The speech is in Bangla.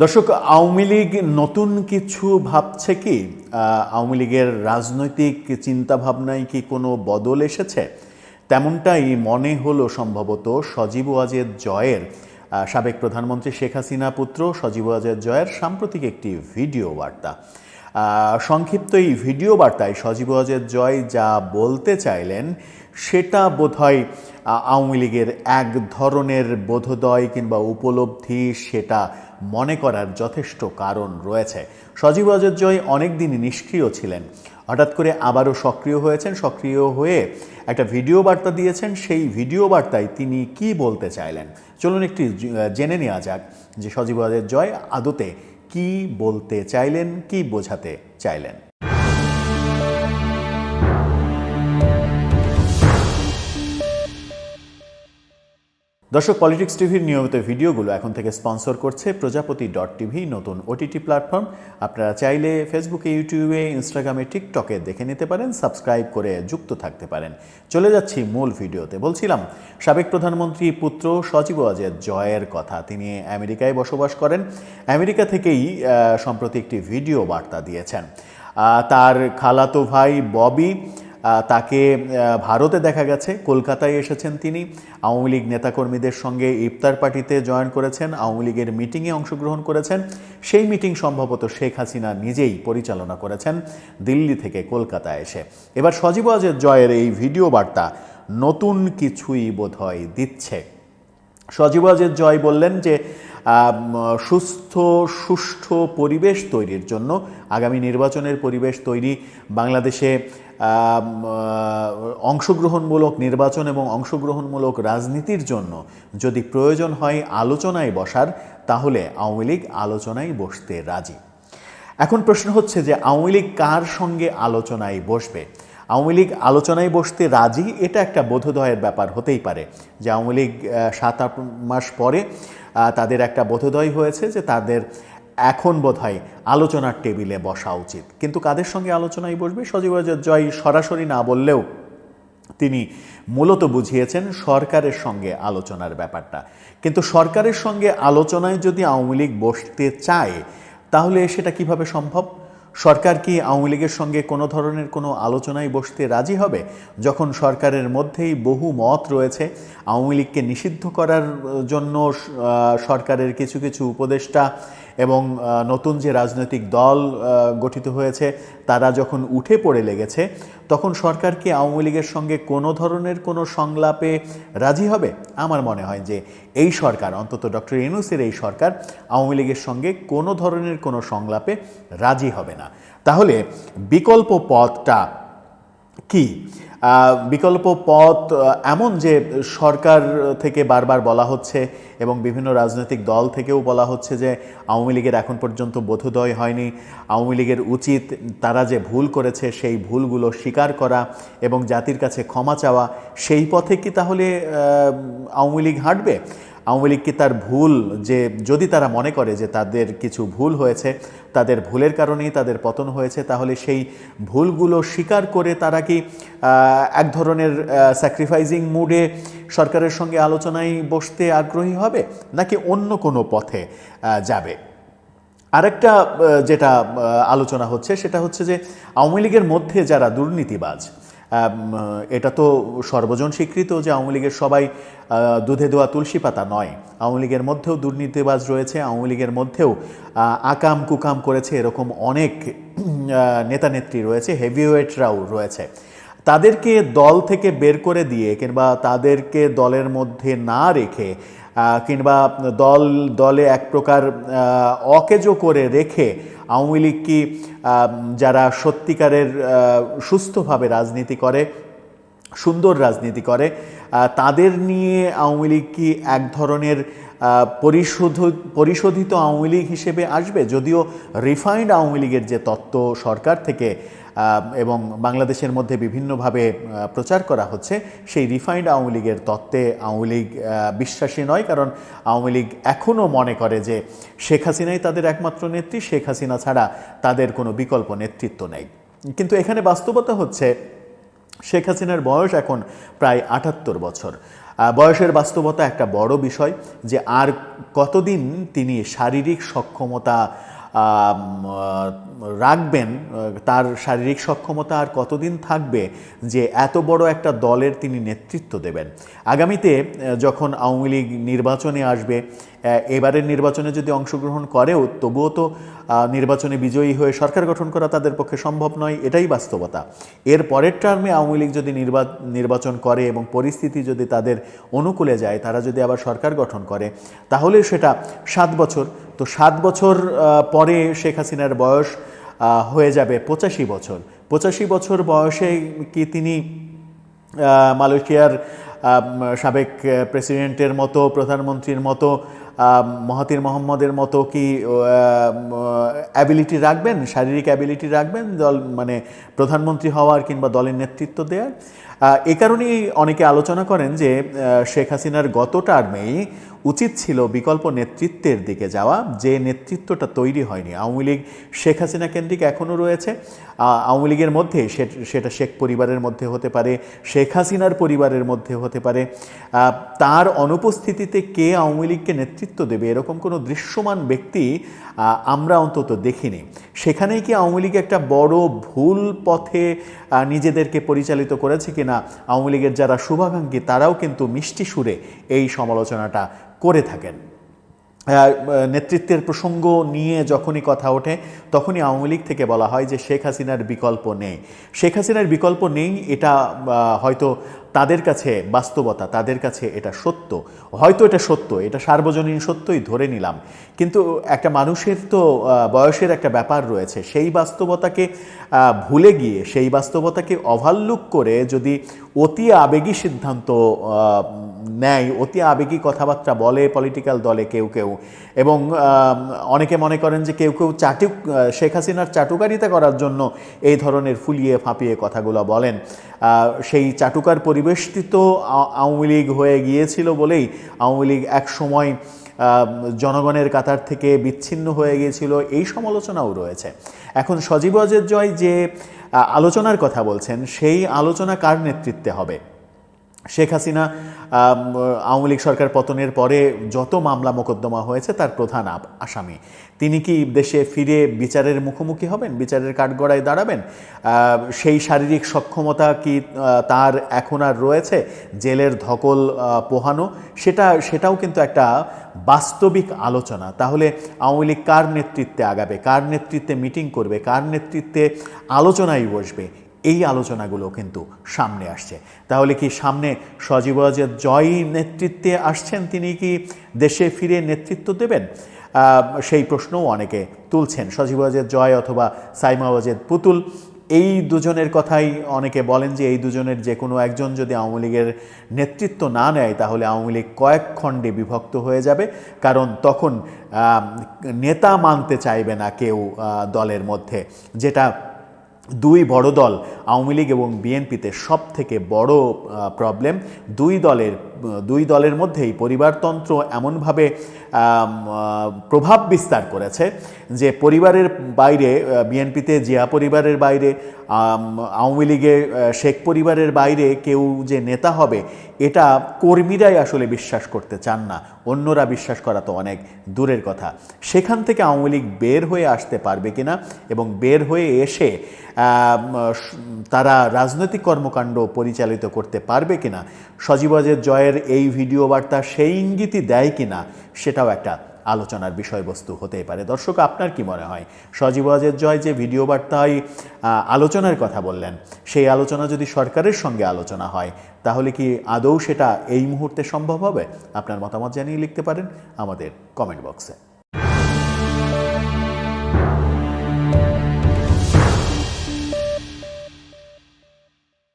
দর্শক, আওয়ামী লীগ নতুন কিছু ভাবছে কি? আওয়ামী লীগের রাজনৈতিক চিন্তাভাবনায় কি কোনো বদল এসেছে? তেমনটাই মনে হলো সম্ভবত সজীব ওয়াজেদ জয়ের, সাবেক প্রধানমন্ত্রী শেখ হাসিনা পুত্র সজীব ওয়াজেদ জয়ের সাম্প্রতিক একটি ভিডিও বার্তা। সংক্ষিপ্ত এই ভিডিও বার্তায় সজীব ওয়াজেদ জয় যা বলতে চাইলেন সেটা বোধহয় আওয়ামী লীগের এক ধরনের বোধোদয় কিংবা উপলব্ধি, সেটা মনে করার যথেষ্ট কারণ রয়েছে। সজীব ওয়াজেদ জয় অনেকদিনই নিষ্ক্রিয় ছিলেন, হঠাৎ করে আবারও সক্রিয় হয়েছেন। সক্রিয় হয়ে একটা ভিডিও বার্তা দিয়েছেন। সেই ভিডিও বার্তায় তিনি কি বলতে চাইলেন চলুন একটি জেনে নেওয়া যাক যে সজীব ওয়াজেদ জয় আদতে কি বলতে চাইলেন, কি বোঝাতে চাইলেন। দর্শক, পলিটিক্স টিভির নিয়মিত ভিডিওগুলো এখন থেকে স্পন্সর করছে প্রজাপতি.টিভি, নতুন ওটিটি প্ল্যাটফর্ম। আপনারা চাইলে ফেসবুকে, ইউটিউবে, ইনস্টাগ্রামে, টিকটকে দেখে নিতে পারেন, সাবস্ক্রাইব করে যুক্ত থাকতে পারেন। চলে যাচ্ছি মূল ভিডিওতে। বলছিলাম সাবেক প্রধানমন্ত্রী পুত্র সজীব ওয়াজেদ জয়ের কথা। তিনি আমেরিকায় বসবাস করেন। আমেরিকা থেকেই সম্প্রতি একটি ভিডিও বার্তা দিয়েছেন। তার খালাতো ভাই ববি, তাকে ভারতে দেখা গেছে, কলকাতায় এসেছেন তিনি। আওয়ামী লীগ নেতাকর্মীদের সঙ্গে ইফতার পার্টিতে জয়েন করেছেন, আওয়ামী লীগের মিটিংয়ে অংশগ্রহণ করেছেন। সেই মিটিং সম্ভবত শেখ হাসিনা নিজেই পরিচালনা করেছেন দিল্লি থেকে কলকাতায় এসে। এবার সজীব ওয়াজেদ জয়ের এই ভিডিও বার্তা নতুন কিছুই বোধহয় দিচ্ছে। সজীব ওয়াজেদ জয় বললেন যে সুষ্ঠু পরিবেশ তৈরির জন্য, আগামী নির্বাচনের পরিবেশ তৈরি, বাংলাদেশে অংশগ্রহণমূলক নির্বাচন এবং অংশগ্রহণমূলক রাজনীতির জন্য যদি প্রয়োজন হয় আলোচনায় বসার, তাহলে আওয়ামী লীগ আলোচনায় বসতে রাজি। এখন প্রশ্ন হচ্ছে যে আওয়ামী লীগ কার সঙ্গে আলোচনায় বসবে? আওয়ামী লীগ আলোচনায় বসতে রাজি, এটা একটা বোধোদয়ের ব্যাপার হতেই পারে যে আওয়ামী লীগ 7-8 মাস পরে তাদের একটা বোধোদয় হয়েছে যে তাদের এখন বোধহয় আলোচনার টেবিলে বসা উচিত। কিন্তু কাদের সঙ্গে আলোচনায় বসবে? সজীব ওয়াজেদ জয় সরাসরি না বললেও তিনি মূলত বুঝিয়েছেন সরকারের সঙ্গে আলোচনার ব্যাপারটা। কিন্তু সরকারের সঙ্গে আলোচনায় যদি আওয়ামী লীগ বসতে চায়, তাহলে সেটা কিভাবে সম্ভব? সরকার কি আওয়ামী লীগের সঙ্গে কোনো ধরনের কোনো আলোচনায় বসতে রাজি হবে, যখন সরকারের মধ্যেই বহু মত রয়েছে? আওয়ামী লীগকে নিষিদ্ধ করার জন্য সরকারের কিছু কিছু উপদেষ্টা এবং নতুন যে রাজনৈতিক দল গঠিত হয়েছে তারা যখন উঠে পড়ে লেগেছে, তখন সরকার কি আওয়ামী লীগের সঙ্গে কোনো ধরনের কোনো সংলাপে রাজি হবে? আমার মনে হয় যে এই সরকার, অন্তত ডক্টর ইউনূসের এই সরকার, আওয়ামী লীগের সঙ্গে কোনো ধরনের কোনো সংলাপে রাজি হবে না। তাহলে বিকল্প পথটা কি? বিকল্প পথ এমন যে সরকার থেকে বারবার বলা হচ্ছে এবং বিভিন্ন রাজনৈতিক দল থেকেও বলা হচ্ছে যে আওয়ামী লীগের এখন পর্যন্ত বোধোদয় হয়নি, আওয়ামী লীগের উচিত তারা যে ভুল করেছে সেই ভুলগুলো স্বীকার করা এবং জাতির কাছে ক্ষমা চাওয়া। সেই পথে কি তাহলে আওয়ামী লীগ হাঁটবে? আওয়ামী লীগ কি তার ভুল, যে যদি তারা মনে করে যে তাদের কিছু ভুল হয়েছে, তাদের ভুলের কারণেই তাদের পতন হয়েছে, তাহলে সেই ভুলগুলো স্বীকার করে তারা কি এক ধরনের স্যাক্রিফাইজিং মুডে সরকারের সঙ্গে আলোচনায় বসতে আগ্রহী হবে, নাকি অন্য কোনো পথে যাবে? আরেকটা যেটা আলোচনা হচ্ছে সেটা হচ্ছে যে আওয়ামী লীগের মধ্যে যারা দুর্নীতিবাজ, এটা তো সর্বজন স্বীকৃত যে আওয়ামী লীগের সবাই দুধে দোয়া তুলসী পাতা নয়। আওয়ামী লীগের মধ্যেও দুর্নীতিবাজ রয়েছে, আওয়ামী লীগের মধ্যেও আকাম কুকাম করেছে এরকম অনেক নেতানেত্রী রয়েছে, হেভিওয়েটরাও রয়েছে। তাদেরকে দল থেকে বের করে দিয়ে কিংবা তাদেরকে দলের মধ্যে না রেখে কিংবা দলে এক প্রকার অকেজো করে রেখে আওয়ামী লীগ কি, যারা সত্যিকারের সুস্থভাবে রাজনীতি করে, সুন্দর রাজনীতি করে, তাদের নিয়ে আওয়ামী লীগ কি এক ধরনের পরিশোধিত আওয়ামী লীগ হিসেবে আসবে? যদিও রিফাইন্ড আওয়ামী লীগের যে তত্ত্ব সরকার থেকে এবং বাংলাদেশের মধ্যে বিভিন্নভাবে প্রচার করা হচ্ছে, সেই রিফাইন্ড আওয়ামী লীগের তত্ত্বে আওয়ামী লীগ বিশ্বাসী নয়। কারণ আওয়ামী লীগ এখনও মনে করে যে শেখ হাসিনাই তাদের একমাত্র নেত্রী, শেখ হাসিনা ছাড়া তাদের কোনো বিকল্প নেতৃত্ব নেই। কিন্তু এখানে বাস্তবতা হচ্ছে শেখ হাসিনার বয়স এখন প্রায় ৭৮ বছর। বয়সের বাস্তবতা একটা বড় বিষয়, যে আর কতদিন তিনি শারীরিক সক্ষমতা রাখবেন, তার শারীরিক সক্ষমতা আর কতদিন থাকবে যে এত বড় একটা দলের তিনি নেতৃত্ব দেবেন। আগামীতে যখন আওয়ামী লীগ নির্বাচনে আসবে, এবারের নির্বাচনে যদি অংশগ্রহণ করেও তবুও তো নির্বাচনে বিজয়ী হয়ে সরকার গঠন করা তাদের পক্ষে সম্ভব নয়, এটাই বাস্তবতা। এর পরের টার্মে আওয়ামী লীগ যদি নির্বাচন করে এবং পরিস্থিতি যদি তাদের অনুকূলে যায়, তারা যদি আবার সরকার গঠন করে, তাহলে সেটা 7 বছর। তো 7 বছর পরে শেখ হাসিনার বয়স হয়ে যাবে 85 বছর। 85 বছর বয়সে কি তিনি মালয়েশিয়ার সাবেক প্রেসিডেন্টের মতো, প্রধানমন্ত্রীর মতো, মহাতির মোহাম্মদের মতো কি অ্যাবিলিটি রাখবেন, শারীরিক অ্যাবিলিটি রাখবেন দল মানে প্রধানমন্ত্রী হওয়ার কিংবা দলের নেতৃত্ব দেওয়ার? এ কারণেই অনেকে আলোচনা করেন যে শেখ হাসিনার গত টার্মেই উচিত ছিল বিকল্প নেতৃত্বের দিকে যাওয়া, যে নেতৃত্বটা তৈরি হয়নি। আওয়ামী লীগ শেখ হাসিনা কেন্দ্রিক এখনও রয়েছে। আওয়ামী লীগের মধ্যে সেটা শেখ পরিবারের মধ্যে হতে পারে, শেখ হাসিনার পরিবারের মধ্যে হতে পারে। তার অনুপস্থিতিতে কে আওয়ামী লীগকে নেতৃত্ব দেবে এরকম কোনো দৃশ্যমান ব্যক্তি আমরা অন্তত দেখিনি। সেখানেই কি আওয়ামী লীগ একটা বড় ভুল পথে নিজেদেরকে পরিচালিত করেছে কিনা, আওয়ামী লীগের যারা শুভাকাঙ্ক্ষী তারাও কিন্তু মিষ্টি সুরে এই সমালোচনাটা করে থাকেন। নেতৃত্বের প্রসঙ্গ নিয়ে যখনই কথা ওঠে তখনই আওয়ামী লীগ থেকে বলা হয় যে শেখ হাসিনার বিকল্প নেই। শেখ হাসিনার বিকল্প নেই, এটা হয়তো তাদের কাছে বাস্তবতা, তাদের কাছে এটা সত্য, হয়তো এটা সত্য, এটা সার্বজনীন সত্যই ধরে নিলাম। কিন্তু একটা মানুষের তো বয়সের একটা ব্যাপার রয়েছে, সেই বাস্তবতাকে ভুলে গিয়ে, সেই বাস্তবতাকে ওভারলুক করে যদি অতি আবেগী সিদ্ধান্ত নেয়, অতি আবেগী কথাবার্তা বলে পলিটিক্যাল দলে কেউ কেউ, এবং অনেকে মনে করেন যে কেউ কেউ শেখ হাসিনার চাটুকারিতা করার জন্য এই ধরনের ফুলিয়ে ফাঁপিয়ে কথাগুলো বলেন। সেই চাটুকার পরিবেষ্টিত আওয়ামী লীগ হয়ে গিয়েছিল বলেই আওয়ামী লীগ এক সময় জনগণের কাতার থেকে বিচ্ছিন্ন হয়ে গিয়েছিল, এই সমালোচনাও রয়েছে। এখন সজীব ওয়াজেদ জয় যে আলোচনার কথা বলছেন, সেই আলোচনা কার নেতৃত্বে হবে? শেখ হাসিনা আওয়ামী লীগ সরকার পতনের পরে যত মামলা মোকদ্দমা হয়েছে তার প্রধান আসামি, তিনি কি দেশে ফিরে বিচারের মুখোমুখি হবেন, বিচারের কাঠগড়ায় দাঁড়াবেন? সেই শারীরিক সক্ষমতা কি তার এখন আর রয়েছে জেলের ধকল পোহানো? সেটাও কিন্তু একটা বাস্তবিক আলোচনা। তাহলে আওয়ামী লীগ কার নেতৃত্বে আগাবে, কার নেতৃত্বে মিটিং করবে, কার নেতৃত্বে আলোচনায় বসবে, এই আলোচনাগুলো কিন্তু সামনে আসছে। তাহলে কি সামনে সজীব ওয়াজেদ জয় নেতৃত্বে আসছেন, তিনি কি দেশে ফিরে নেতৃত্ব দেবেন? সেই প্রশ্নও অনেকে তুলছেন। সজীব ওয়াজেদ জয় অথবা সাইমা ওয়াজেদ পুতুল, এই দুজনের কথাই অনেকে বলেন যে এই দুজনের যে কোনো একজন যদি আওয়ামী লীগের নেতৃত্ব না নেয় তাহলে আওয়ামী লীগ কয়েক খণ্ডে বিভক্ত হয়ে যাবে, কারণ তখন নেতা মানতে চাইবে না কেউ দলের মধ্যে। যেটা দুই বড় দল আওয়ামী লীগ এবং বিএনপিতে সব থেকে বড় প্রবলেম, দুই দলের মধ্যেই পরিবারতন্ত্র এমনভাবে প্রভাব বিস্তার করেছে যে পরিবারের বাইরে, বিএনপিতে জিয়া পরিবারের বাইরে, আওয়ামী লীগে শেখ পরিবারের বাইরে কেউ যে নেতা হবে এটা কর্মীরাই আসলে বিশ্বাস করতে চান না, অন্যরা বিশ্বাস করা তো অনেক দূরের কথা। সেখান থেকে আওয়ামী লীগ বের হয়ে আসতে পারবে কিনা এবং বের হয়ে এসে তারা রাজনৈতিক কর্মকাণ্ড পরিচালিত করতে পারবে কিনা, সজীব ওয়াজেদ জয়ের এই ভিডিও বার্তা সেই ইঙ্গিতই দেয় কিনা, সেটাও একটা আলোচনার বিষয়বস্তু হতেই পারে। দর্শক, আপনার কি মনে হয় সজীব ওয়াজেদ জয় যে ভিডিও বার্তায় আলোচনার কথা বললেন, সেই আলোচনা যদি সরকারের সঙ্গে আলোচনা হয় তাহলে কি আদৌ সেটা এই মুহূর্তে সম্ভব হবে? আপনার মতামত জানিয়ে লিখতে পারেন আমাদের কমেন্ট বক্সে।